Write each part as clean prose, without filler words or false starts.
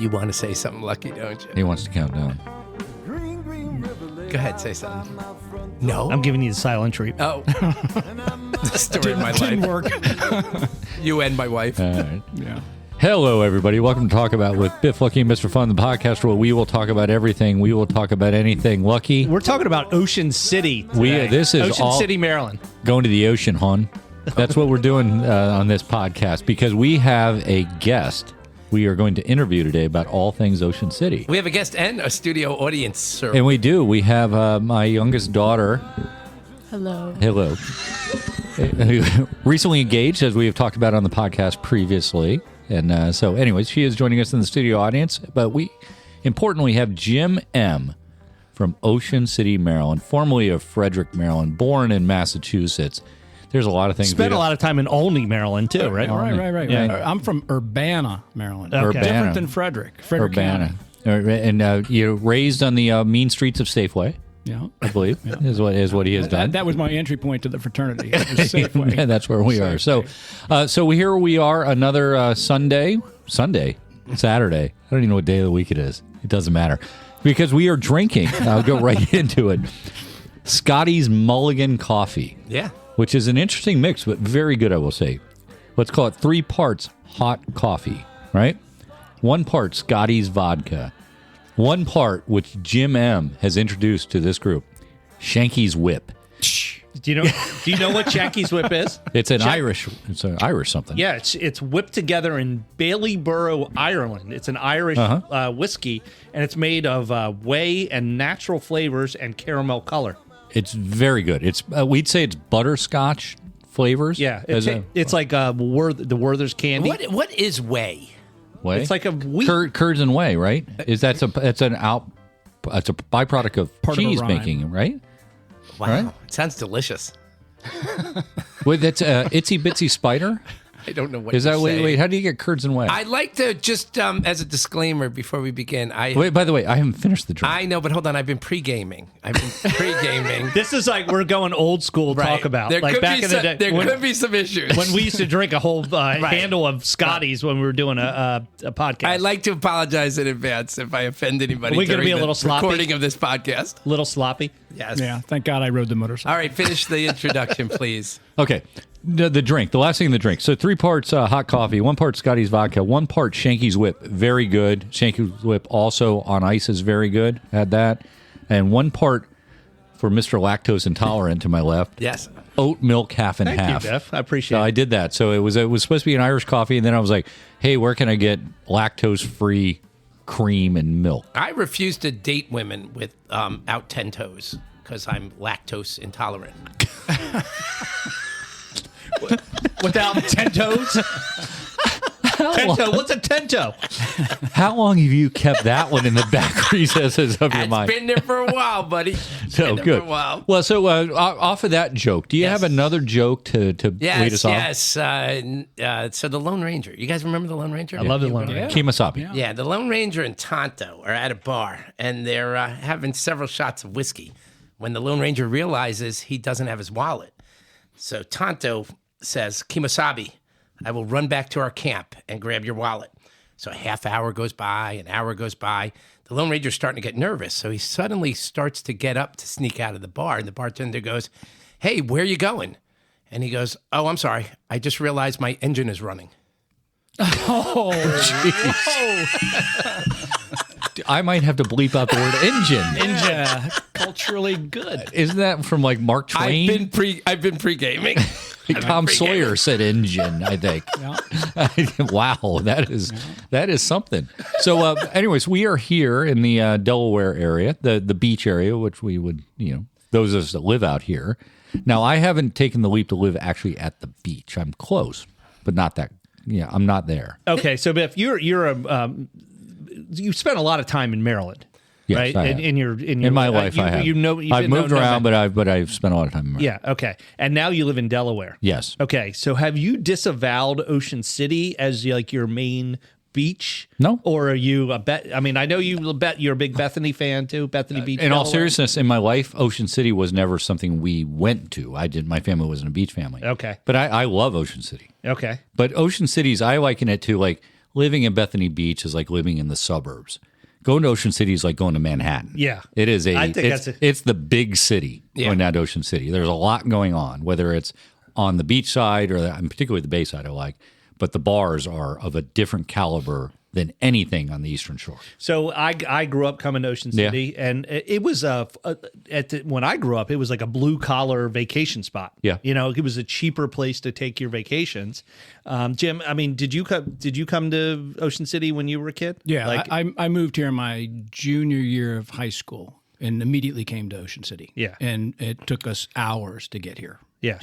You want to say something, Lucky, don't you? He wants to count down. Go ahead, say something. No? I'm giving you the silent treatment. Oh. The story of my life. Didn't work. You and my wife. All right. Yeah. Hello, everybody. Welcome to Talk About with Biff, Lucky, and Mr. Fun, the podcast where we will talk about everything. We will talk about anything. Lucky. We're talking about Ocean City today. This is Ocean City, Maryland. Going to the ocean, hon. That's what we're doing on this podcast because we have a guest we are going to interview today about all things Ocean City. We have a guest and a studio audience, sir. And we do. We have my youngest daughter. Hello. Recently engaged, as we have talked about on the podcast previously. And so, anyways, she is joining us in the studio audience. But we, importantly, have Jim M. from Ocean City, Maryland, formerly of Frederick, Maryland, born in Massachusetts. There's a lot of things. Spent a lot of time in Olney, Maryland, too, right? Right. Yeah. I'm from Urbana, Maryland. Okay. Urbana. Different than Frederick. Urbana. And you're raised on the mean streets of Safeway, Yeah. I believe, is what he has done. That was my entry point to the fraternity. It was Safeway. Yeah, that's where we are. So here we are, another Saturday. I don't even know what day of the week it is. It doesn't matter because we are drinking. I'll go right into it. Scotty's Mulligan coffee. Yeah. Which is an interesting mix, but very good, I will say. Let's call it 3 parts hot coffee, right? 1 part Scotty's vodka. 1 part, which Jim M. has introduced to this group, Shanky's Whip. Do you know what Shanky's Whip is? It's an Irish something. Yeah, it's whipped together in Ballyborough, Ireland. It's an Irish whiskey, and it's made of whey and natural flavors and caramel color. It's very good. It's we'd say it's butterscotch flavors. Yeah, it's like the Werther's candy. What is whey? Whey? It's like a wheat. Curds and whey, right? It's a byproduct of Part of a cheese rhyme. making, right? Wow. Right? It sounds delicious. Well, that's Itsy Bitsy Spider. I don't know what Is you're that saying. wait? How do you get curds and whey? I'd like to just, as a disclaimer before we begin, Wait, by the way, I haven't finished the drink. I know, but hold on. I've been pre-gaming. This is like we're going old school talk about. There like could back be in the some, day. there could be some issues. When we used to drink a whole handle of Scotties when we were doing a podcast. I'd like to apologize in advance if I offend anybody. Are we gonna during be a the little sloppy? recording of this podcast. A little sloppy. Yes. Yeah. Thank God I rode the motorcycle. All right, finish the introduction, please. Okay. The drink, the last thing in the drink. So 3 parts hot coffee, 1 part Scotty's vodka, 1 part Shanky's Whip. Very good. Shanky's Whip also on ice is very good. Had that. And 1 part for Mr. Lactose Intolerant to my left. Yes. Oat milk half and Thank half. you, Biff. I appreciate I it. did that. So it was supposed to be an Irish coffee, and then I was like, hey, where can I get lactose-free cream and milk? I refuse to date women with out 10 toes because I'm lactose intolerant. Without 10 toes? What's a 10 toe? How long have you kept that one in the back recesses of your mind? It's been there for a while, buddy. So good. For a while. Well, so off of that joke, do you Yes. have another joke to lead us off? Yes. So the Lone Ranger. You guys remember the Lone Ranger? I love the Lone Ranger. Kemosabe. Yeah, the Lone Ranger and Tonto are at a bar, and they're having several shots of whiskey when the Lone Ranger realizes he doesn't have his wallet. So Tonto says, Kemosabe, I will run back to our camp and grab your wallet. So a half hour goes by, an hour goes by. The Lone Ranger's starting to get nervous, so he suddenly starts to get up to sneak out of the bar, and the bartender goes, hey, where are you going? And he goes, oh, I'm sorry. I just realized my engine is running. I might have to bleep out the word engine. Culturally good. Isn't that from like Mark Twain? I've been pre-gaming. Tom Sawyer said engine, I think. Wow, that is something. So, anyways, we are here in the Delaware area, the beach area, which we would, those of us that live out here. Now, I haven't taken the leap to live actually at the beach. I'm close, but not that. Yeah, I'm not there. Okay, so Biff, you spent a lot of time in Maryland. Yes, right? I have. In my life, I have. I've moved around, but I've spent a lot of time in Maryland. Yeah, okay. And now you live in Delaware. Yes. Okay, so have you disavowed Ocean City as like your main beach? No. Or are you I mean, I know you're a big Bethany fan too, Bethany Beach. In all Delaware. seriousness, in my life, Ocean City was never something we went to. My family wasn't a beach family. Okay. But I love Ocean City. Okay. But Ocean City's, I liken it to like living in Bethany Beach is like living in the suburbs. Going to Ocean City is like going to Manhattan. Yeah. It is I think it's the big city going down to Ocean City. There's a lot going on, whether it's on the beach side or particularly the bay side I like, but the bars are of a different caliber than anything on the Eastern Shore. So I grew up coming to Ocean City, and it was when I grew up, it was like a blue collar vacation spot. Yeah, it was a cheaper place to take your vacations. Jim, I mean, did you come to Ocean City when you were a kid? Yeah, I moved here in my junior year of high school and immediately came to Ocean City. Yeah, and it took us hours to get here. Yeah.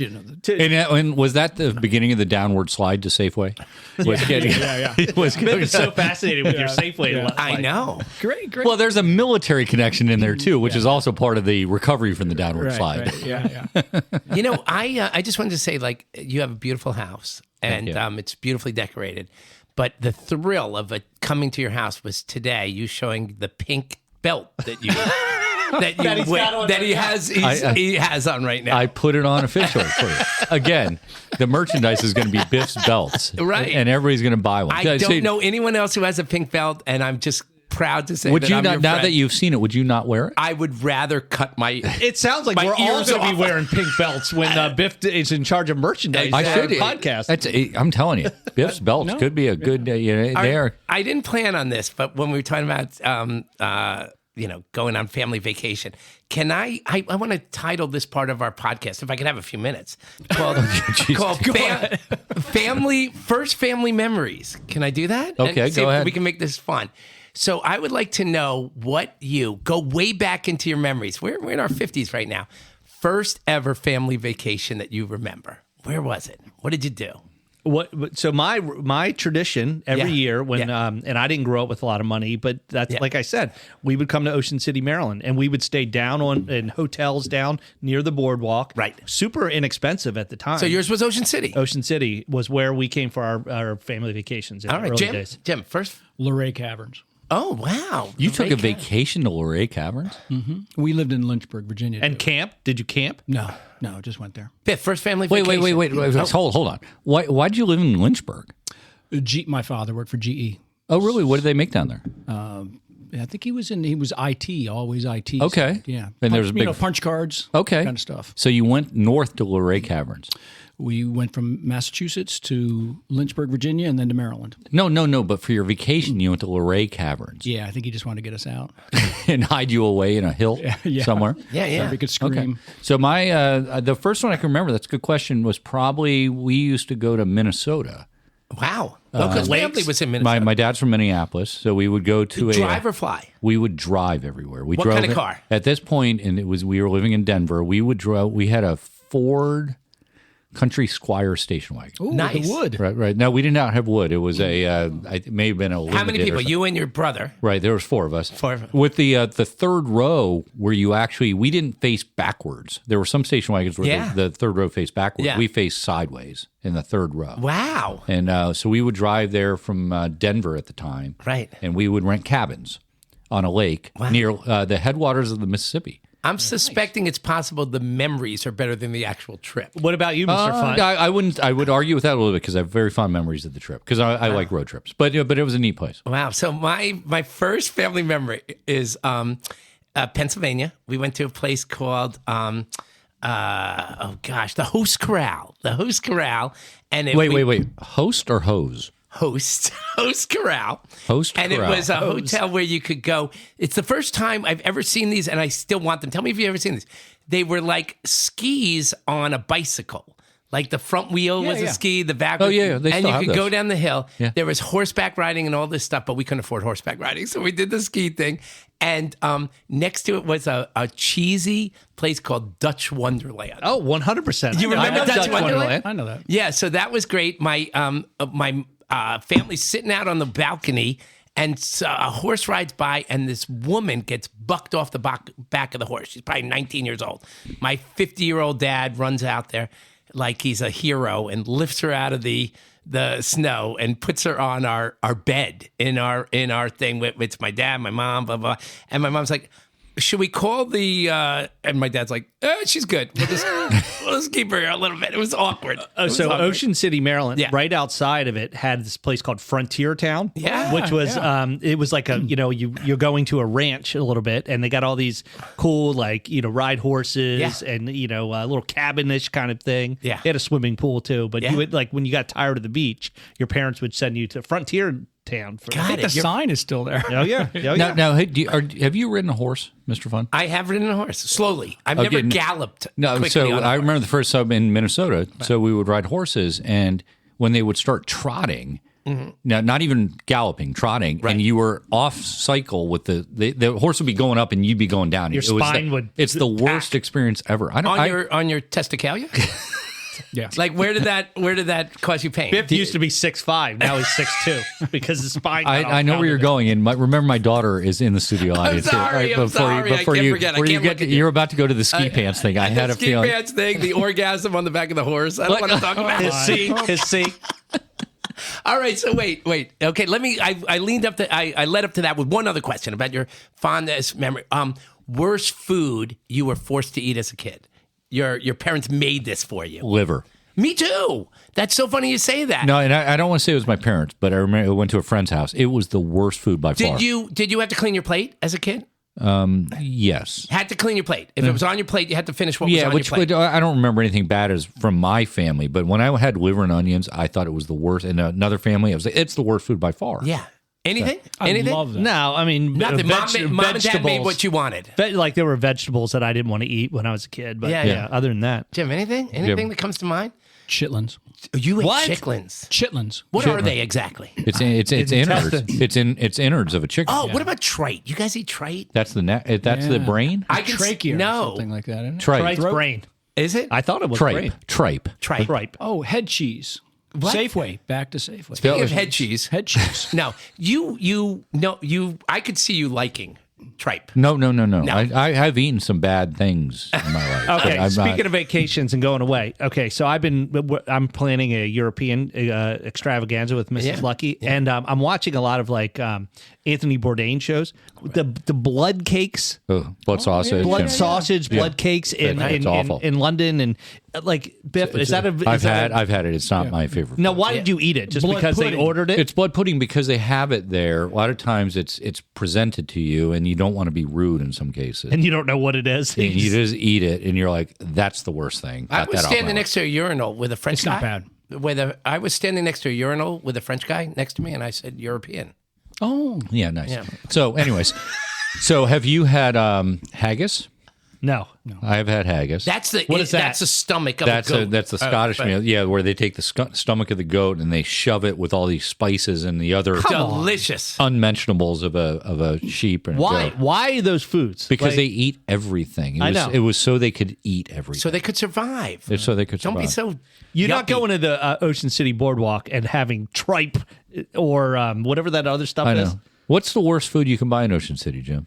And was that the beginning of the downward slide to Safeway? Biff is so fascinated with your Safeway. Yeah. I know. Great. Well, there's a military connection in there too, which is also part of the recovery from the downward slide. Right. Yeah. I just wanted to say, like, you have a beautiful house, and it's beautifully decorated. But the thrill of coming to your house was today, you showing the pink belt that you he has on right now. I put it on officially for you. Again, the merchandise is going to be Biff's belts, right? And everybody's going to buy one. I don't know anyone else who has a pink belt, and I'm just proud to say. Would that you I'm not? your Now friend. that you've seen it, would you not wear it? I would rather cut my. It sounds like my we're all ears going to off. be wearing pink belts when Biff is in charge of merchandise. I for should. our podcast. I'm telling you, Biff's belts could be a good. They are. I didn't plan on this, but when we were talking about going on family vacation, can I want to title this part of our podcast, if I can have a few minutes, called First Family Memories. Can I do that? Okay, and see go if ahead. We can make this fun. So I would like to know what you go way back into your memories. We're in our 50s right now. First ever family vacation that you remember. Where was it? What did you do? So my tradition every year when and I didn't grow up with a lot of money, but that's like I said, we would come to Ocean City, Maryland, and we would stay down in hotels down near the boardwalk. Right, super inexpensive at the time. So yours was Ocean City. Ocean City was where we came for our family vacations. In All right, the early Jim. days. Jim, first. Luray Caverns. Oh wow! You took a vacation to Luray Caverns? Mm-hmm. We lived in Lynchburg, Virginia. And camp? Did you camp? No, just went there. Biff, first family vacation. Wait. Hold on. Why'd you live in Lynchburg? My father worked for GE. Oh, really? What did they make down there? I think he was IT, always IT. Okay. So, yeah. And there's a big punch cards. Okay. Kind of stuff. So you went north to Luray Caverns. We went from Massachusetts to Lynchburg, Virginia, and then to Maryland. No. But for your vacation, you went to Luray Caverns. Yeah, I think he just wanted to get us out and hide you away in a hill somewhere. Yeah. So we could scream. Okay. So my the first one I can remember, that's a good question, was probably we used to go to Minnesota. Wow. Because family was in Minnesota. My dad's from Minneapolis, so we would go to drive or fly. We would drive everywhere. We what drove kind of car? At this point, and we were living in Denver. We would drive. We had a Ford Country Squire station wagon. Ooh, nice. The wood. Right. No, we did not have wood. It was it may have been a limited. How many people? You and your brother. Right. There was four of us. Four. With the third row where we didn't face backwards. There were some station wagons where the third row faced backwards. Yeah. We faced sideways in the third row. Wow. And so we would drive there from Denver at the time. Right. And we would rent cabins on a lake near the headwaters of the Mississippi. I'm suspecting it's possible the memories are better than the actual trip. What about you, Mr. Fun? I wouldn't. I would argue with that a little bit because I have very fond memories of the trip because I like road trips. But it was a neat place. Wow. So my first family memory is Pennsylvania. We went to a place called the Host Corral. The Host Corral. And Wait. Host or hose? Host Corral. Host and Corral. It was a hotel where you could go. It's the first time I've ever seen these, and I still want them. Tell me if you've ever seen these. They were like skis on a bicycle. Like the front wheel was a ski, the back was... They still and you have could those. go down the hill. Yeah. There was horseback riding and all this stuff, but we couldn't afford horseback riding. So we did the ski thing. And next to it was a cheesy place called Dutch Wonderland. Oh, 100%. You remember Dutch Wonderland? I know that. Yeah, so that was great. My family's sitting out on the balcony, and a horse rides by, and this woman gets bucked off the back of the horse. She's probably 19 years old. My 50-year-old dad runs out there like he's a hero and lifts her out of the snow and puts her on our bed in our thing. It's my dad, my mom, blah, blah. And my mom's like, should we call the? And my dad's like, she's good. We'll just keep her here a little bit. It was awkward. So awkward. Ocean City, Maryland, Yeah. right outside of it had this place called Frontier Town. Yeah. Which was it was like a you're going to a ranch a little bit, and they got all these cool ride horses and a little cabinish kind of thing. Yeah. They had a swimming pool too, but you would when you got tired of the beach, your parents would send you to Frontier Town. Got I think it. the sign is still there. Oh yeah. Now, hey, have you ridden a horse, Mr. Fun? I have ridden a horse slowly. I've never galloped. No, quickly so on a I horse. remember the first time in Minnesota. So we would ride horses, and when they would start trotting, now not even galloping, trotting, and you were off cycle with the horse would be going up and you'd be going down. Your spine would. It's the worst experience ever. I don't. on your testicalia. Yes. Like where did that cause you pain? Biff used to be 6'5", now he's 6'2", because his spine. I know where you're going, and remember my daughter is in the studio audience. sorry, here. I'm sorry. I can't forget. I can't look at you. You're about to go to the ski pants thing. I had a ski feeling. pants thing, the orgasm on the back of the horse. I don't want to talk about it. his seat. All right, so wait. Okay, let me. I leaned up to. I led up to that with one other question about your fondest memory. Worst food you were forced to eat as a kid. Your parents made this for you. Liver. Me too. That's so funny you say that. No, and I don't want to say it was my parents, but I remember I went to a friend's house. It was the worst food by far. Did you have to clean your plate as a kid? Yes. Had to clean your plate. If it was on your plate, you had to finish what was on your plate. I don't remember anything bad as from my family, but when I had liver and onions, I thought it was the worst. And another family, I was like, it's the worst food by far. Yeah. Anything? I Anything? love that. No, I mean, Nothing. Mom and dad vegetables. made what you wanted. Like there were vegetables that I didn't want to eat when I was a kid, but Yeah. other than that, Jim, anything? Anything that comes to mind? Chitlins. You ate What? chitlins. Chitlins. What are they exactly? It's innards. It's innards of a chicken. Oh, what about trite? You guys eat trite? That's the brain. I can Trachea or no. something like that, isn't it? Tripe. Tripe's brain. Is it? I thought it was Tripe. brain. Tripe. Tripe. Tripe. Oh, head cheese. What? Safeway. Back to Safeway. Speaking of head cheese. Head cheese. No, I could see you liking tripe. No. I've eaten some bad things in my life. Okay, I'm speaking not- of vacations and going away. Okay, so I'm planning a European extravaganza with Mrs. Yeah. Lucky, and I'm watching a lot of Anthony Bourdain shows. The blood cakes, blood sausage. blood and- sausage, blood cakes It's awful. in London, and Biff. Is that a? I've had it. It's not my favorite. Now, food. why did you eat it? Just Blood because pudding. they ordered it? It's blood pudding because they have it there. A lot of times it's presented to you, and you don't want to be rude in some cases. and you don't know what it is. And you just eat it, and you're like, "That's the worst thing." I Cut was that off standing my next to a urinal with a French It's guy. not bad. I was standing next to a urinal with a French guy next to me, and I said, European. Oh. life. Yeah, nice. Yeah. So, anyways, have you had haggis? No. I've had haggis. That's the What is that? That's the stomach of That's a goat. the Scottish but- meal, yeah, where they take the stomach of the goat and they shove it with all these spices and the other Delicious. unmentionables of a sheep and a Why? goat. Why those foods? Because Like, they eat everything. I know. It was so they could eat everything. So they could survive. So they could Don't be survive. so. You're not yuppie. going to the Ocean City Boardwalk and having tripe or whatever that other stuff I is. know. What's the worst food you can buy in Ocean City, Jim?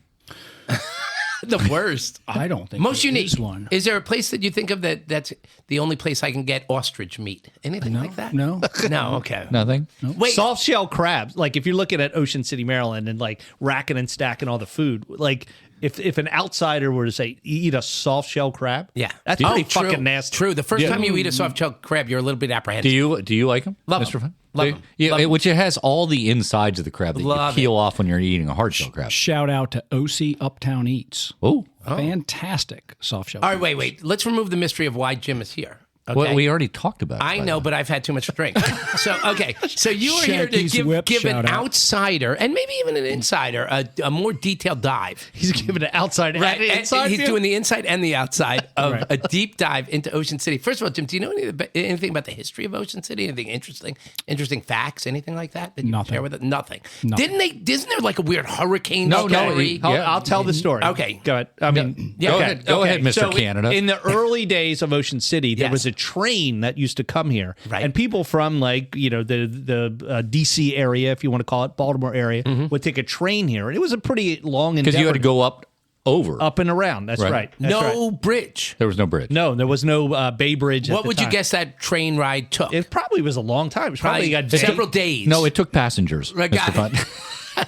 the worst. I don't think Most there unique. is one. Is there a place that you think of that's the only place I can get ostrich meat? Anything like that? No. No. Okay. Nothing? Wait. Soft shell crabs. Like if you're looking at Ocean City, Maryland, and like racking and stacking all the food, like if an outsider were to say eat a soft shell crab, Yeah. that's pretty true. fucking nasty. True. The first time you eat a soft shell crab, you're a little bit apprehensive. Do you like them, Love Mr. 'em. Fun? Love They- 'em. Yeah, Love 'em. which it has all the insides of the crab that Love you peel off when you're eating a hard shell crab. Shout out to OC Uptown Eats. Oh, Fantastic soft shell. All right, wait. Let's remove the mystery of why Jim is here. Okay. well, we already talked about it. I by know, the way. but I've had too much to drink. So you are here to Shanky's give whip, an shout out. outsider and maybe even an insider a more detailed dive. He's giving it outside and And inside. he's view. doing the inside and the outside of a deep dive into Ocean City. First of all, Jim, do you know anything about the history of Ocean City? Anything interesting facts, anything like that you Nothing. can share with us? Nothing. Isn't there like a weird hurricane story? I'll tell the story. Okay. Go ahead. I mean, Yeah, Go okay. ahead. Go ahead, Mr. So Canada. in the early days of Ocean City, there Yes. was a train that used to come here, Right. and people from the DC area, if you want to call it, Baltimore area, would take a train here, and it was a pretty long Because you had to endeavor. go up Up and around. That's Right. right. That's No right. bridge. There was no bridge. No, there was no Bay Bridge. at What the would you time. guess that train ride took? It probably was a long time. It was probably Probably got several days. No, it took passengers. Right, Mr. got it. Fun.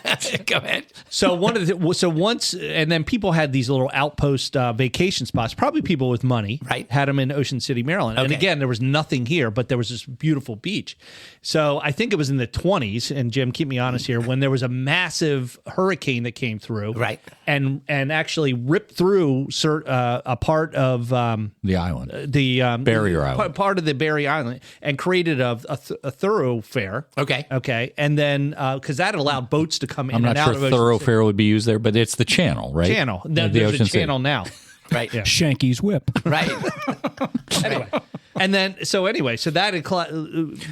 Go ahead. So once, and then people had these little outpost vacation spots. Probably people with money, Right. had them in Ocean City, Maryland. And Okay. again, there was nothing here, but there was this beautiful beach. So I think it was in the 20s, and Jim, keep me honest here, when there was a massive hurricane that came through, Right. and actually ripped through a part of The island. the Barrier Island. part of the Barrier Island, and created a thoroughfare. Okay. And then because that allowed boats to come in I'm and not out sure of Ocean thoroughfair would be used there, but it's the channel, right? Channel. The There's Ocean a City. channel now. Right. Shanky's whip. Right. Anyway, and then so that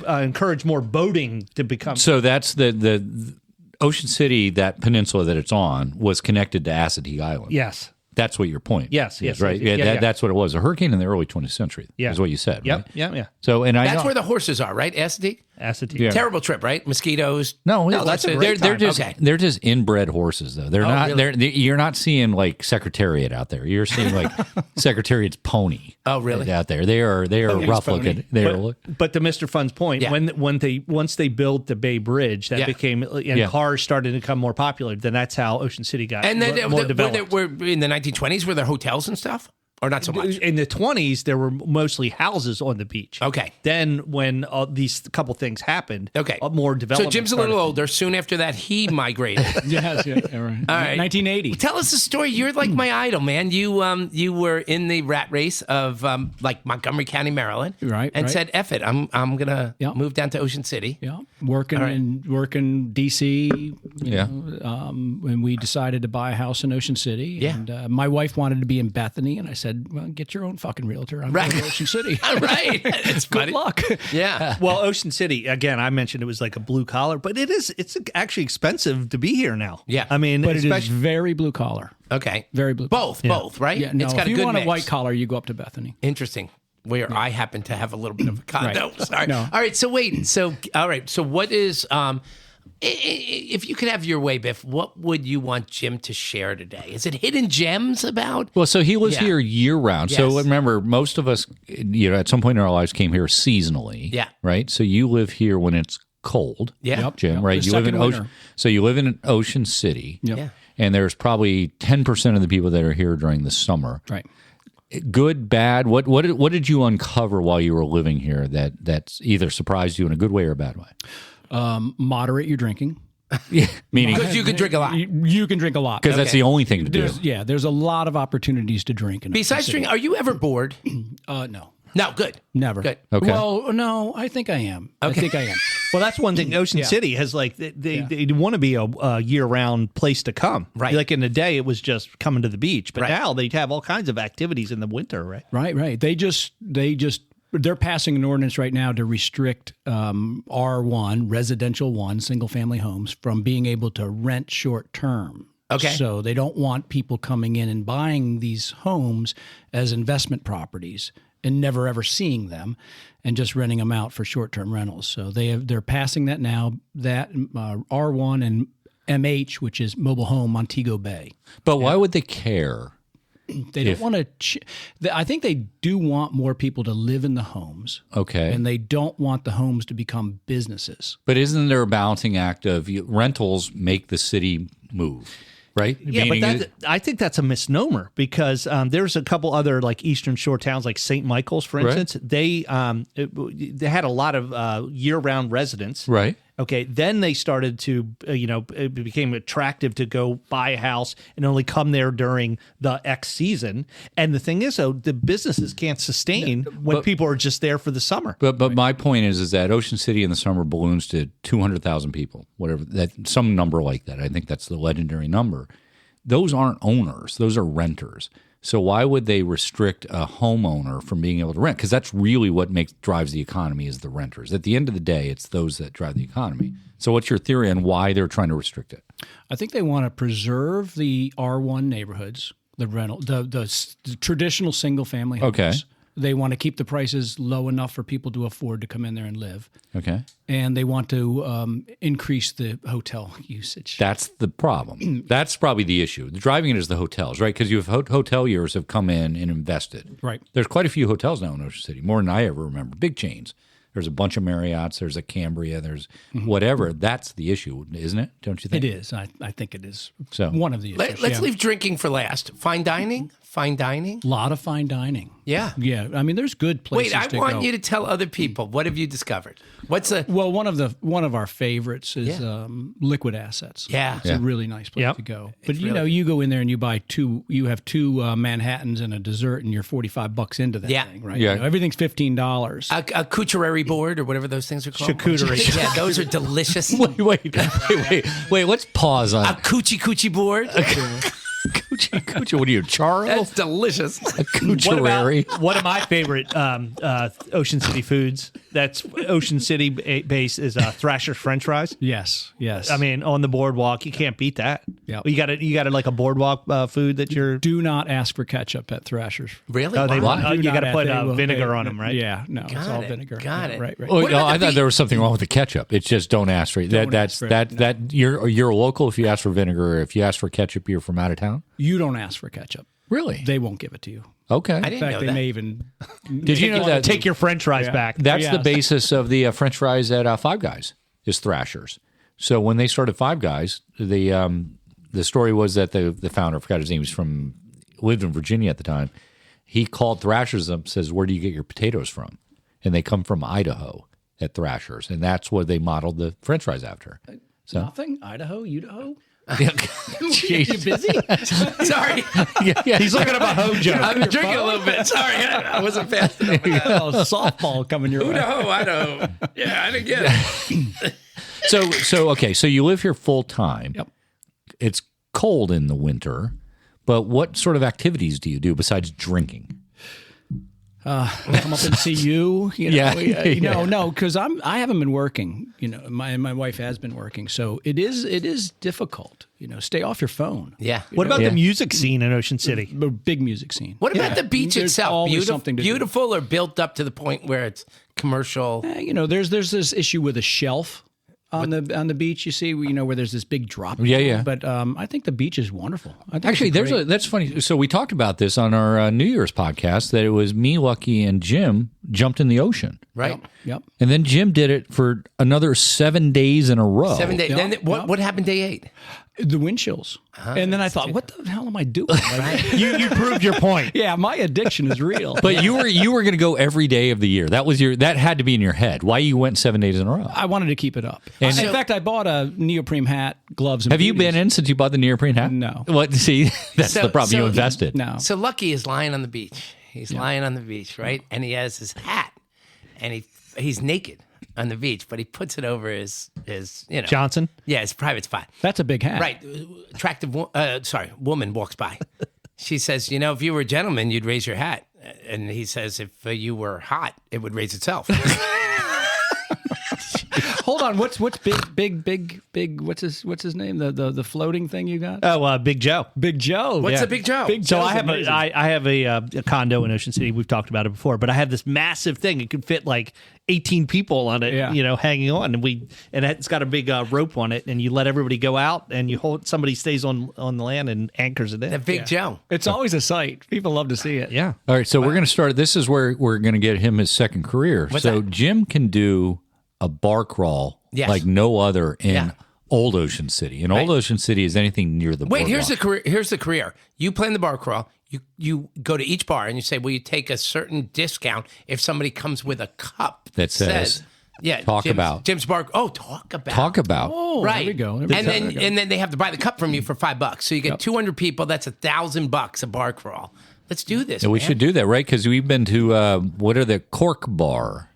encouraged more boating to become. So that's the Ocean City, that peninsula that it's on, was connected to Assateague Island. Yes. That's what your point Yes, is, yes, right? yes, yeah. That's what it was. A hurricane in the early 20th century is what you said, Yep. right? Yeah. So, and I That's know, where the horses are, right? Assateague? Assateague. Yeah. Terrible trip, right? Mosquitoes. No, that's a they're, great they're time. just Okay. they're just inbred horses though. They're not really? you're not seeing like Secretariat out there. You're seeing like Secretariat's pony. Oh, really? Out there. They are rough pony. looking. They are But to Mr. Fun's point, Yeah. once they built the Bay Bridge, that Yeah. became cars started to become more popular. Then that's how Ocean City got And then more developed. were in the 1920s, were there hotels and stuff? Or not so much? In the 20s, there were mostly houses on the beach. Okay. Then when these couple things happened, Okay. more So development. Jim's a little older. Soon after that, he migrated. Yes, yeah, right. All right. 1980. Tell us the story. You're like my idol, man. You were in the rat race of like Montgomery County, Maryland, Right, And right. said, "F it, I'm gonna Yeah. move down to Ocean City." Yeah, working All right. working DC. Yeah. When we decided to buy a house in Ocean City, Yeah. and my wife wanted to be in Bethany, and I said, "Well, get your own fucking realtor. I'm Right. going to Ocean City. Right. It's Good funny. luck." Yeah. Well, Ocean City, again, I mentioned it was like a blue collar, but it's actually expensive to be here now. Yeah. I mean, But it is especially very blue collar. Okay. Very blue. Both, right? Yeah, no. It's got If a you good want mix. a white collar, you go up to Bethany. Interesting. Where I happen to have a little bit of a condo. Right. Sorry. No. All right. So wait. So all right. So what is if you could have your way, Biff, what would you want Jim to share today? Is it hidden gems about? Well, so he lives Yeah. here year round. So Yes. remember, most of us, at some point in our lives came here seasonally. Yeah. Right. So you live here when it's cold. Yeah. Yep. Jim, Yep. right? The You live in second Ocean. winter. So you live in Ocean City. Yep. Yeah. And there's probably 10% of the people that are here during the summer. Right. Good, bad. What did you uncover while you were living here that's either surprised you in a good way or a bad way? Moderate your drinking. Meaning, Because you could drink a lot. You can drink a lot. because that's Okay. the only thing to do. There's a lot lot of opportunities to drink. In Besides Ocean drinking, are you ever bored? City. No. No. Good. Never. Good. Okay. Well, no, I think I am. I think I am. well, that's one thing. Ocean City has like they want to be a year round place to come. Right. Like in the day, it was just coming to the beach, but Right. now they have all kinds of activities in the winter. Right. Right. They're passing an ordinance right now to restrict R1, residential one, single family homes from being able to rent short term. Okay. So they don't want people coming in and buying these homes as investment properties and never ever seeing them and just renting them out for short term rentals. So they're passing that now, that R1 and MH, which is mobile home, Montego Bay. But why would they care? They don't want to. I think they do want more people to live in the homes. Okay. And they don't want the homes to become businesses. But isn't there a balancing act of rentals make the city move, right? Yeah, Meaning but I think that's a misnomer because there's a couple other like Eastern Shore towns, like St. Michael's, for Right. instance. They had a lot of year-round residents. right? Okay, then they started to, it became attractive to go buy a house and only come there during the X season. And the thing is, though, the businesses can't sustain when people are just there for the summer. But my point is that Ocean City in the summer balloons to 200,000 people, whatever that, some number like that. I think that's the legendary number. Those aren't owners; those are renters. So why would they restrict a homeowner from being able to rent? Because that's really what drives the economy is the renters. At the end of the day, it's those that drive the economy. So what's your theory on why they're trying to restrict it? I think they want to preserve the R1 neighborhoods, the rental, the traditional single family homes. Okay. They want to keep the prices low enough for people to afford to come in there and live. Okay. And they want to increase the hotel usage. That's the problem. That's probably the issue. The driving it is the hotels, right? Because you have hoteliers have come in and invested. Right. There's quite a few hotels now in Ocean City, more than I ever remember. Big chains. There's a bunch of Marriotts. There's a Cambria. There's whatever. That's the issue, isn't it? Don't you think? It is. I think it is So one of the issues. Let's leave drinking for last. Fine dining? Fine dining? A lot of fine dining. Yeah. Yeah. I mean, there's good places Wait, I to want go. you to tell other people. What have you discovered? What's a... Well, one of our favorites is Liquid Assets. Yeah. It's a really nice place to go. But really- you go in there and you buy you have two Manhattans and a dessert, and you're $45 into that Yeah. thing, right? Yeah. You know, everything's $15. A coocherarie board or whatever those things are called? Charcuterie. Yeah, those are delicious. Wait. Let's pause on A coochie board? coochie. What are you, Charles? That's delicious. A coocherarie. One of my favorite Ocean City foods that's Ocean City base is Thrasher's French fries. Yes. I mean, on the boardwalk, you can't beat that. Yep. You got it like a boardwalk food that you're. Do not ask for ketchup at Thrasher's. Really? Oh, Wow. you Do got to not put ask- they will- vinegar they- on them, right? Yeah. No, it's all it. vinegar. Got Yeah, it. Right. Oh, What no, about I the thought there was something wrong with the ketchup. It's just don't ask for it. Don't ask for it, That you're a local if you ask for vinegar. If you ask for ketchup, you're from out of town. You don't ask for ketchup. Really? They won't give it to you. Okay. I In didn't fact, know they that. may even. Did you know that? Take your French fries back. That's the Yes. basis of the French fries at Five Guys is Thrashers. So when they started Five Guys, the story was that the founder, I forgot his name, lived in Virginia at the time. He called Thrashers up, says, "Where do you get your potatoes from?" And they come from Idaho at Thrashers, and that's what they modeled the French fries after. So Nothing? Idaho? Idaho? Jeez. You busy? Sorry. yeah. He's looking up a hoe I've been drinking a little bit. Sorry. I wasn't fast enough. Oh, softball coming your way. No, I don't. Yeah, I didn't get it. So you live here full time. Yep. It's cold in the winter, but what sort of activities do you do besides drinking? Come up and see you. You know, Yeah. No, because I haven't been working. You know, my wife has been working, so it is difficult. You know, stay off your phone. Yeah. What about Yeah. the music scene in Ocean City? The big music scene. What about the beach There's itself? always something to do. Beautiful or built up to the point where it's commercial? You know, there's this issue with a shelf on the beach. You see, you know, where there's this big drop. Yeah. But I think the beach is wonderful. I think Actually, it's great. that's funny. So we talked about this on our New Year's podcast that it was me, Lucky, and Jim jumped in the ocean, Right. Yep. and then Jim did it for another 7 days in a row. 7 days. Yeah, Then what happened day 8? The wind chills. And then I thought, what the hell am I doing? Like, You proved your point. yeah, my addiction is real. But you were going to go every day of the year. That had to be in your head. Why you went 7 days in a row? I wanted to keep it up. And- In fact, I bought a neoprene hat, gloves, and Have you been booties. in since you bought the neoprene hat? No. What? See, that's So- the problem. so- You invested. No. So Lucky is lying on the beach. He's lying on the beach, right? And he has his hat, and he's naked on the beach, but he puts it over his Johnson? Yeah, his private spot. That's a big hat. Right. Attractive woman walks by. She says, you know, if you were a gentleman, you'd raise your hat. And he says, if you were hot, it would raise itself. Hold on. What's big? What's his name? The floating thing you got? Oh, Big Joe. Big Joe. What's a Big Joe? Big So Joe's I have amazing. I have a condo in Ocean City. We've talked about it before, but I have this massive thing. It could fit like 18 people on it, Yeah. you know, hanging on, and it's got a big rope on it, and you let everybody go out, and you hold somebody stays on the land and anchors it in. The Big Joe. It's always a sight. People love to see it. Yeah. All right, so we're going to start. This is where we're going to get him his second career. So that? Jim can do a bar crawl Yes. like no other in Yeah. Old Ocean City. And Old Ocean City is anything near the Wait, here's boardwalk. the career. You play in the bar crawl. You go to each bar and you say, will you take a certain discount if somebody comes with a cup That says, yeah, talk about. Jim's bar. Oh, talk about. Talk about. Oh, Right. There we go. And then they have to buy the cup from you for $5. So you get 200 people. That's $1,000 a bar crawl. Let's do this. And we man. should do that, right? Because we've been to what are the Cork Bar?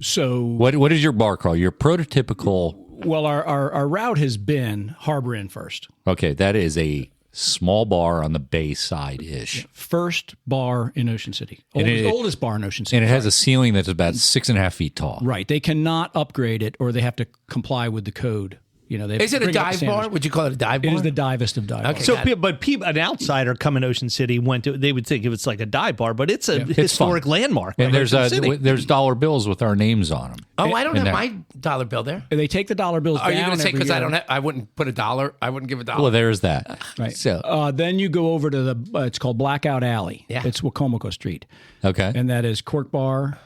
So, What is your bar crawl? Your prototypical. well, our route has been Harbor Inn first. Okay, that is a small bar on the bay side ish, First bar in Ocean City. And Oldest bar in Ocean City. and it has a ceiling that's about 6.5 feet tall. Right. They cannot upgrade it or they have to comply with the code. You know, they Is it a bring up dive standards. bar? Would you call it a dive bar? It is the divest of dive bars. So, got it. but an outsider coming to Ocean City they would think it's like a dive bar, but it's a It's historic fun. landmark. And of there's Ocean City. there's dollar bills with our names on them. Oh, I don't have that- my dollar bill there. They take the dollar bills Are down you going to say every because I year. don't? I wouldn't put a dollar. I wouldn't give a dollar. Well, there's that. Right. So Then you go over to the, it's called Blackout Alley. Yeah. It's Wacomico Street. okay. And that is Cork Bar,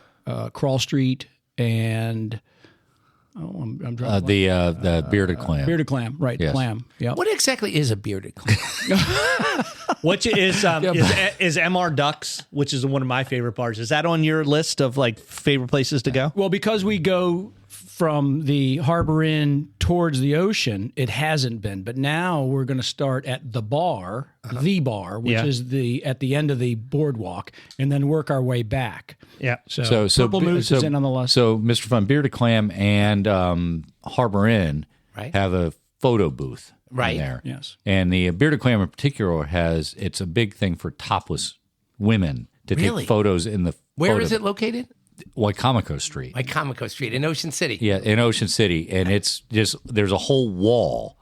Crawl Street, and I'm drawing the bearded clam. bearded clam, right? Yes. Clam. Yep. What exactly is a bearded clam? Which is MR Ducks, which is one of my favorite bars. Is that on your list of like favorite places to go? Well, because we go from the Harbor Inn towards the ocean, it hasn't been. But now we're going to start at the bar, which is at the end of the boardwalk, and then work our way back. Yeah. So Purple Moose is in on the list. So Mr. Fun, Bearded Clam and Harbor Inn have a photo booth in there. Yes. And the Bearded Clam in particular it's a big thing for topless women to take photos in the Where is it located? Waikamaco Street. Waikamaco Street in Ocean City. Yeah, in Ocean City. And it's just, there's a whole wall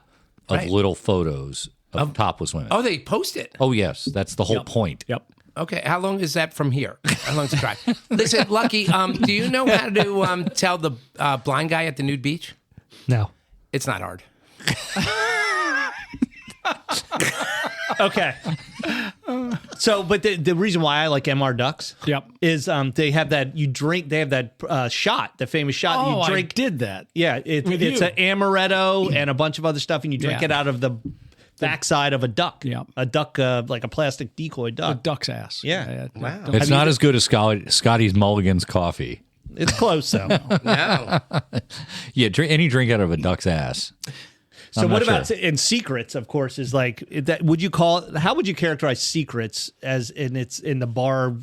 of little photos of topless women. Oh, they post it. Oh, yes. That's the whole point. Yep. Okay, how long is that from here? How long's the drive? Listen, Lucky, do you know how to tell the blind guy at the nude beach? No. It's not hard. Okay. So, but the reason why I like MR Ducks is they have that they have that shot, the famous shot that you drink. I did that. Yeah, it's an amaretto and a bunch of other stuff, and you drink it out of the backside of a duck. Yeah. A duck, like a plastic decoy duck. A duck's ass. Yeah. Wow. It's not as good as Scotty's Mulligan's coffee. It's close, though. No. Yeah, any drink out of a duck's ass. So what about in secrets? Of course, is like that. Would you how would you characterize secrets as in the bar?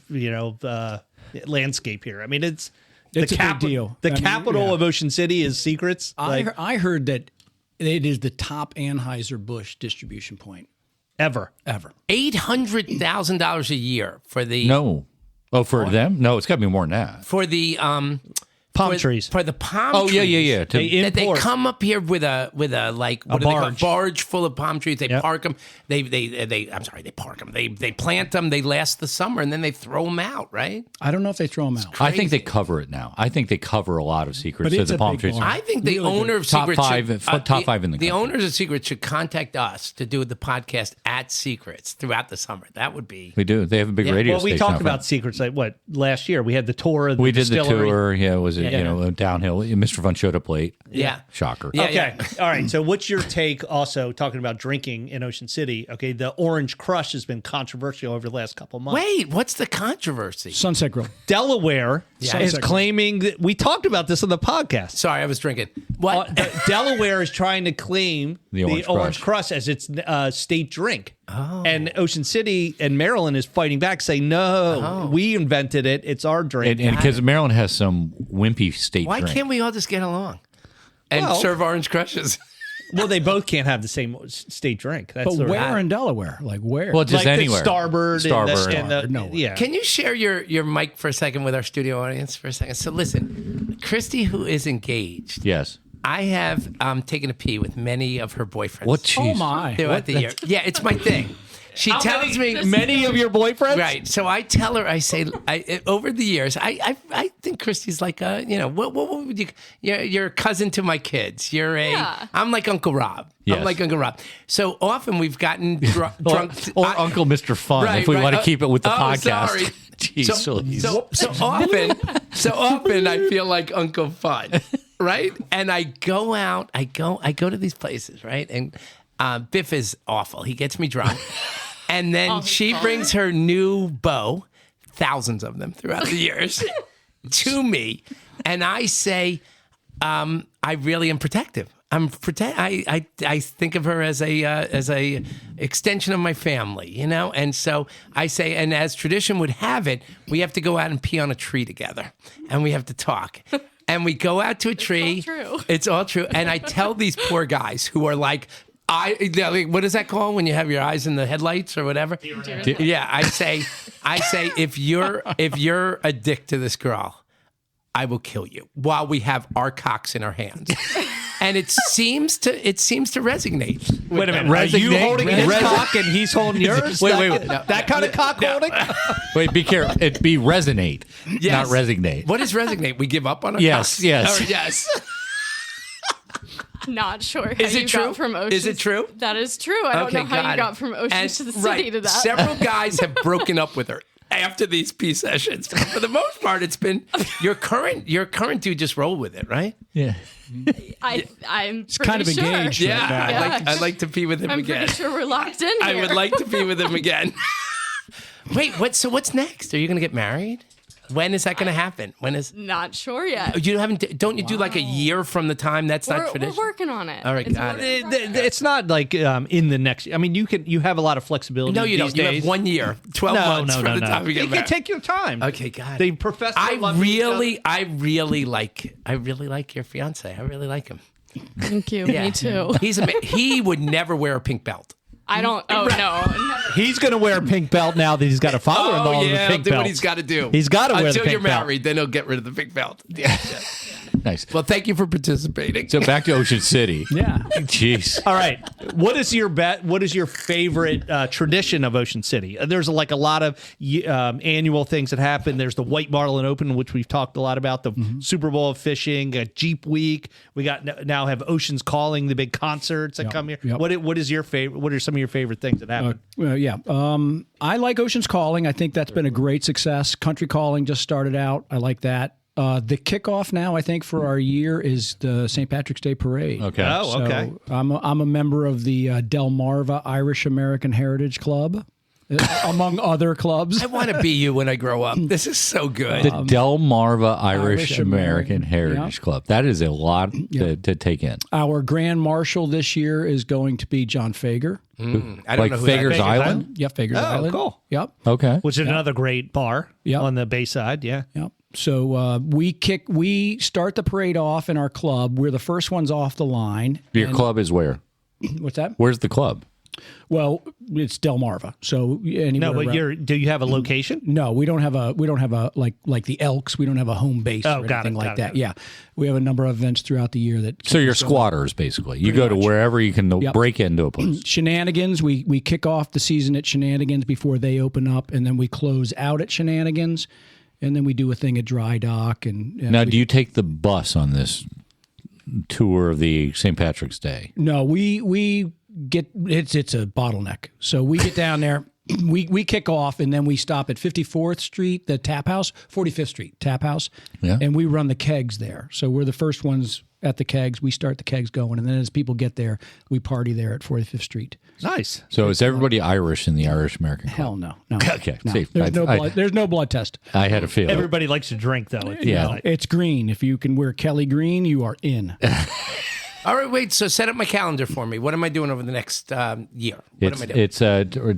Landscape here. I mean, it's a big deal. The capital of Ocean City is secrets. I heard that it is the top Anheuser-Busch distribution point ever. $800,000 a year for the for them? No, it's got to be more than that. For the palm trees. For the palm trees. Oh, yeah. They come up here with a barge full of palm trees. They park them. They park them. They plant them. They last the summer, and then they throw them out, right? I don't know if they throw them out. I think they cover it now. I think they cover a lot of secrets of the palm trees. I think the owner of Secrets top five in the country. The owners of Secrets should contact us to do the podcast at Secrets throughout the summer. That would be. We do. They have a big radio station. Well, we talked about Secrets last year. We had the tour of the distillery. Did the tour. Yeah, was it downhill? Mr. Fun showed up late. Yeah. Shocker. Yeah, okay. All right. So what's your take also talking about drinking in Ocean City? Okay. The Orange Crush has been controversial over the last couple of months. Wait, what's the controversy? Sunset Grill. Delaware is claiming that we talked about this on the podcast. Sorry, I was drinking. What? Delaware is trying to claim the Orange Crush as its state drink. Oh. And Ocean City and Maryland is fighting back, saying, no, we invented it. It's our drink. And because Maryland has some wimpy state Why drink. can't we all just get along and serve Orange Crushes? Well, they both can't have the same state drink. But where in Delaware? Like where? Well, just like anywhere. The Starboard. No. Yeah. Can you share your mic for a second with our studio audience for a second? So listen, Christy, who is engaged. Yes. I have taken a pee with many of her boyfriends. What? Geez. Oh my! Throughout the year. Yeah, it's my thing. She tells me many of your boyfriends. Right. So I tell her. I say over the years, I think Christy's like what would you? You're a cousin to my kids. I'm like Uncle Rob. Yes. I'm like Uncle Rob. So often we've gotten drunk. Or Uncle Mr. Fun, if we want to keep it with the podcast. Sorry. Jeez, so often I feel like Uncle Fun, right? And I go out, I go to these places, right? And Biff is awful. He gets me drunk. And then she brings her new beau, thousands of them throughout the years, to me. And I say, I really am protective. I think of her as a extension of my family, And so I say, and as tradition would have it, we have to go out and pee on a tree together, and we have to talk. And we go out to a tree. It's all true. It's all true. And I tell these poor guys who are like, what is that called when you have your eyes in the headlights or whatever? Yeah, I say, if you're a dick to this girl, I will kill you while we have our cocks in our hands. And it seems to resonate. Wait a minute. Are you holding his cock and he's holding yours? Wait. That kind of cock holding? Wait, be careful. It'd be resonate, not resignate. What is resignate? We give up on our Yes, cocks? yes. Or yes. Not sure how Is it you true? got from Ocean. Is it true? That is true. I don't know how you got from Ocean to the city to that. Several guys have broken up with her. after these P sessions. But for the most part, it's been your current dude just roll with it, right? Yeah. I'm It's kind of pretty sure. engaged. Yeah, right now. I'd like to be with him I'm again. pretty sure we're locked in I here. would like to be with him again. Wait, what's next? Are you going to get married? When is that going to happen? When is? Not sure yet. You haven't? Don't you do like a year from the time? That's not We're traditional. working on it. All right, It's got work it. in progress. It's not like in the next. I mean, you have a lot of flexibility. No, you these don't. You days. have 1 year, 12 months from the time you get You can married. take your time. Okay, got it. They profess. I their love for each other. really like your fiance. I really like him. Thank you. Yeah. Me too. He would never wear a pink belt. I don't. Oh no. Never. He's going to wear a pink belt now that he's got a father-in-law with a he'll pink do belt. what he's got to do. He's gotta wear the until pink you're belt. married. Then he'll get rid of the pink belt. Yeah. Nice. Well, thank you for participating. So back to Ocean City. Yeah. Jeez. All right. What is your bet? What is your favorite tradition of Ocean City? There's like a lot of annual things that happen. There's the White Marlin Open, which we've talked a lot about. The Super Bowl of fishing, Jeep Week. We got now have Oceans Calling, the big concerts that come here. Yep. What is your favorite? What are some of your favorite things that happen? Well, yeah. I like Ocean's Calling. I think that's been a great success. Country Calling just started out. I like that. The kickoff now, I think, for our year is the St. Patrick's Day Parade. Okay. Oh, okay. So I'm a member of the Delmarva Irish American Heritage Club, among other clubs. I want to be you when I grow up. This is so good. The Delmarva Irish Irish American American, Heritage yeah. Club. That is a lot to take in. Our Grand Marshal this year is going to be John Fager. I don't Like know who that Fager's is. Island? Yep, Fager's Island. cool. Yep. Okay. Which is another great bar Yep. on the Bayside. Yeah. Yep. So we start the parade off in our club. We're the first ones off the line. Your club is where? What's that? Where's the club? Well, it's Delmarva. So anywhere No, but around- do you have a location? No, we don't have a like the Elks. We don't have a home base or got anything it, like got that. it. Yeah, we have a number of events throughout the year that. So you're squatters, basically. You go to wherever you can break into a place. Shenanigans. We kick off the season at Shenanigans before they open up, and then we close out at Shenanigans, and then we do a thing at Dry Dock. And Now, do you take the bus on this tour of the St. Patrick's Day? No, we get it's a bottleneck. So we get down there. We kick off and then we stop at 54th Street, the Tap House, 45th Street Tap House, Yeah. and we run the kegs there. So we're the first ones at the kegs. We start the kegs going, and then as people get there, we party there at 45th Street. Nice. So is everybody Irish in the Irish American Club? Hell no, no. Okay, no. see, There's no blood test. I had a feeling. Everybody likes to drink, though. Yeah. It's green. If you can wear Kelly green, you are in. All right, wait. So set up my calendar for me. What am I doing over the next year? What am I doing? It's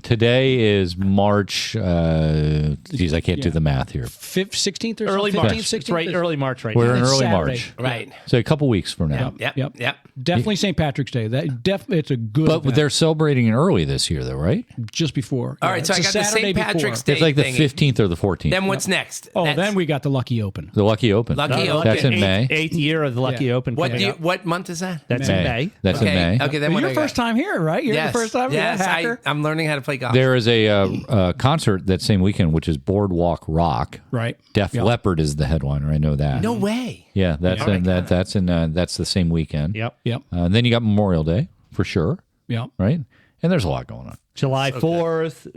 today is March. Geez, I can't do the math here. 16th or Early 15th, March. 16th? It's right, early March right We're now. in It's early Saturday. March, Right. so a couple weeks from now. Yep. Definitely St. Patrick's Day. It's a good. But event. they're celebrating it early this year, though, right? Just before. All right, so I It's got a the Saturday St. Patrick's Day It's like the thingy. 15th or the 14th. Then what's next? Oh, That's- then we got the Lucky Open. The Lucky Open. Lucky Open. That's in May. Eighth year of the Lucky Open. What coming up. what month is that? That's in May. That's in May. Okay, then Well, what your I got? first time here, right? You're Yes. the first time. Yes, Yeah, hacker. I'm learning how to play golf. There is a concert that same weekend, which is Boardwalk Rock. Right. Def Yep. Leppard is the headliner. I know that. No way. Yeah, that's that's the same weekend. Yep. Yep. Then you got Memorial Day for sure, Yep. right? And there's a lot going on. July 4th,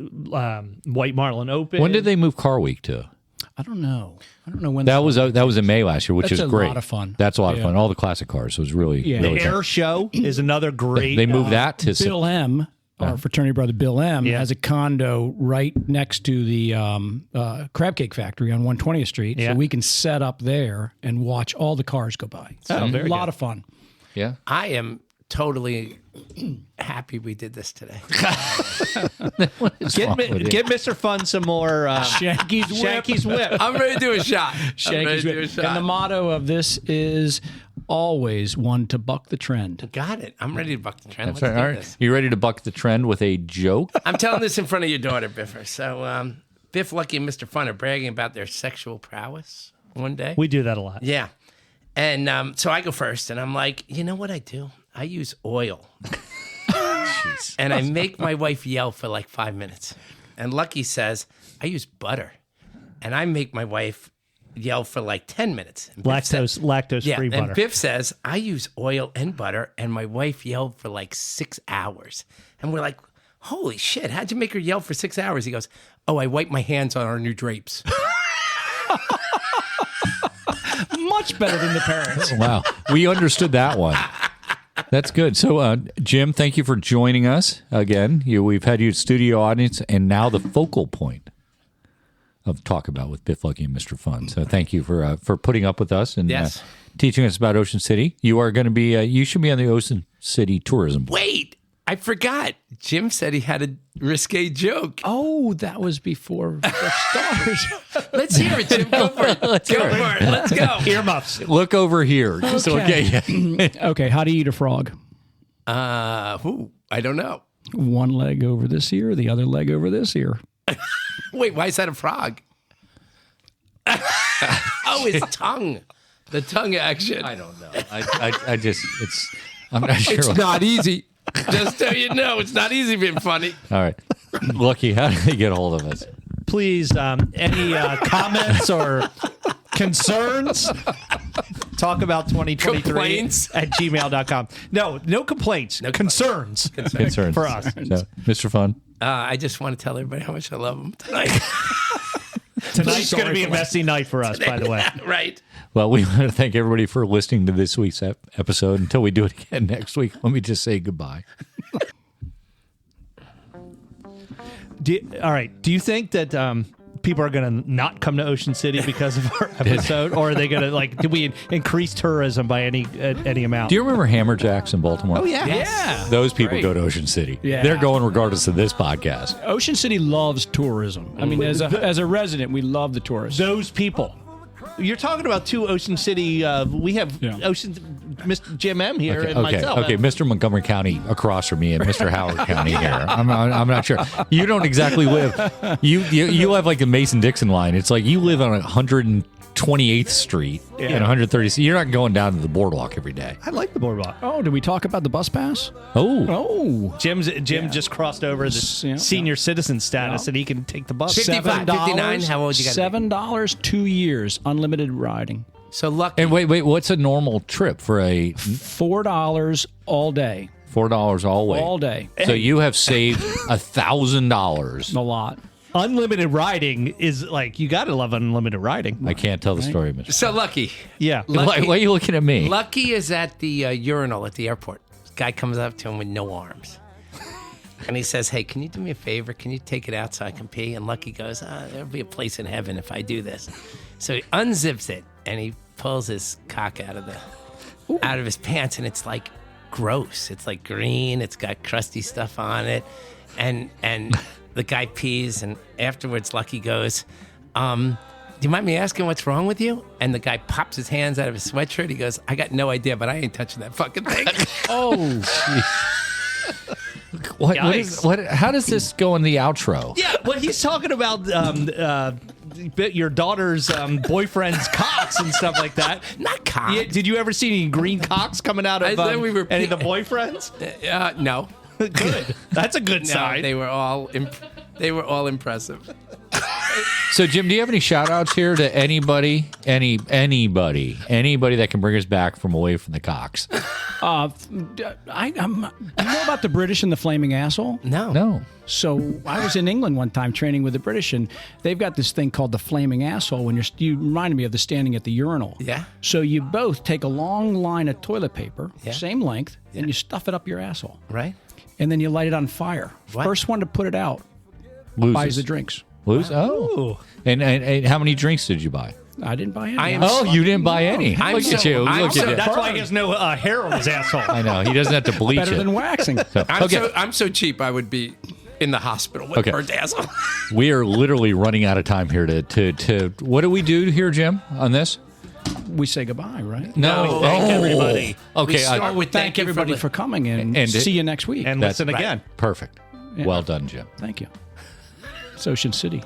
White Marlin Open. When did they move Car Week to? I don't know. When That was in May last year, which That's is a great. lot of fun. That's a lot of Yeah. fun. All the classic cars. So it was really Yeah. really The fun. Air Show is another great. They moved that to Bill M. Our fraternity brother Bill M. Yeah. has a condo right next to the crab cake factory on 120th Street, Yeah. so we can set up there and watch all the cars go by. It's a very lot good. of fun. Yeah. I am totally happy we did this today. Get Mr. Fun some more Shanky's whip. Shanky's Whip. I'm ready to do a shot. I'm ready Shanky's to do a whip. shot. And the motto of this is always one to buck the trend. Got it. I'm ready to buck the trend. That's Let's right. do All right. this. You ready to buck the trend with a joke? I'm telling this in front of your daughter, Biffer. So Biff, Lucky, and Mr. Fun are bragging about their sexual prowess one day. We do that a lot. Yeah. And so I go first, and I'm like, you know what I do? I use oil. And I make my wife yell for like 5 minutes. And Lucky says, I use butter. And I make my wife yell for like 10 minutes. And Biff says- Lactose free butter. and Biff says, I use oil and butter, and my wife yelled for like 6 hours. And we're like, holy shit, how'd you make her yell for 6 hours? He goes, oh, I wiped my hands on our new drapes. Much better than the parents. Wow. We understood that one. That's good. So, Jim, thank you for joining us again. We've had you studio audience and now the focal point of Talk About with Biff, Lucky, and Mr. Fun. So thank you for putting up with us and Yes. teaching us about Ocean City. You are going to be, you should be on the Ocean City Tourism Board. Wait, I forgot. Jim said he had a risque joke. Oh, that was before the stars. Let's hear it, Jim. Go for it. Let's Go hear it. for it. Let's go. Earmuffs. Look over here. So, Okay. okay. Okay, how do you eat a frog? I don't know. One leg over this ear, the other leg over this ear. Wait, why is that a frog? Oh, his tongue. The tongue action. I don't know. I just, I'm not sure. It's not easy. Just so you know, it's not easy being funny. All right. Lucky, how do they get hold of us? Please, any comments or concerns? Talk about 2023 Complaints? at gmail.com. No complaints. Concerns. Concerns. For us. So, Mr. Fun. I just want to tell everybody how much I love them tonight. Tonight's going to be a messy night for us, by the way. Right. Well, we want to thank everybody for listening to this week's episode. Until we do it again next week, let me just say goodbye. All right. Do you think that people are going to not come to Ocean City because of our episode? Or are they going to, do we increase tourism by any amount? Do you remember Hammerjacks in Baltimore? Oh, yeah. Yeah. Those people Great. go to Ocean City. Yeah. They're going regardless of this podcast. Ocean City loves tourism. I mean, as a resident, we love the tourists. Those people. You're talking about two Ocean City. We have Ocean, Mr. Jim M here and myself. Okay, Mr. Montgomery County across from me and Mr. Howard County here. I'm not sure. You don't exactly live. You have like the Mason-Dixon line. It's like you live on 128th Street and 130th. You're not going down to the boardwalk every day. I like the boardwalk. Oh, did we talk about the bus pass? Oh, Jim just crossed over the senior citizen status and he can take the bus. 55, 59, how old you got to be? $7, 2 years, unlimited riding. So lucky. and wait, what's a normal trip for a $4 all day. $4 all way? All day. So you have saved $1,000. A lot. Unlimited riding is like, you got to love unlimited riding. I can't tell the story, Mr. So lucky. Yeah. Why are you looking at me? Lucky is at the urinal at the airport. This guy comes up to him with no arms. And he says, hey, can you do me a favor? Can you take it out so I can pee? And Lucky goes, there'll be a place in heaven if I do this. So he unzips it and he pulls his cock out of his pants, and it's like gross. It's like green. It's got crusty stuff on it. And the guy pees, and afterwards Lucky goes, do you mind me asking what's wrong with you? And the guy pops his hands out of his sweatshirt. He goes, I got no idea, but I ain't touching that fucking thing. What? How does this go in the outro? Yeah, well, he's talking about your daughter's boyfriend's cocks and stuff like that. Not cock. Yeah, did you ever see any green cocks coming out of I thought we were any of the boyfriends? No. Good. That's a good No, sign. they were all impressive. So, Jim, do you have any shout-outs here to anybody that can bring us back from away from the cocks? You know about the British and the flaming asshole? No. So I was in England one time training with the British, and they've got this thing called the flaming asshole. When you reminded me of the standing at the urinal. Yeah. So you both take a long line of toilet paper, Yeah. same length, and you stuff it up your asshole, Right? and then you light it on fire. What? First one to put it out Loses. buys the drinks. Lose? Oh. And how many drinks did you buy? I didn't buy any. I am Oh, you didn't buy any. I'm Look at so- you. I'm Look so- at you. That's why he has no hair on his asshole. I know. He doesn't have to bleach Better it. than waxing. I'm so cheap I would be in the hospital with Okay. burnt asshole. We are literally running out of time here to what do we do here, Jim, on this? We say goodbye, right? No. Thank everybody. Okay. We start with Thank everybody for coming and And see you next week. And That's listen right. again. Perfect. Well done, Jim. Thank you. It's Ocean City.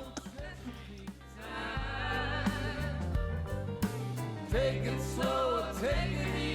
Take it slow, take it easy.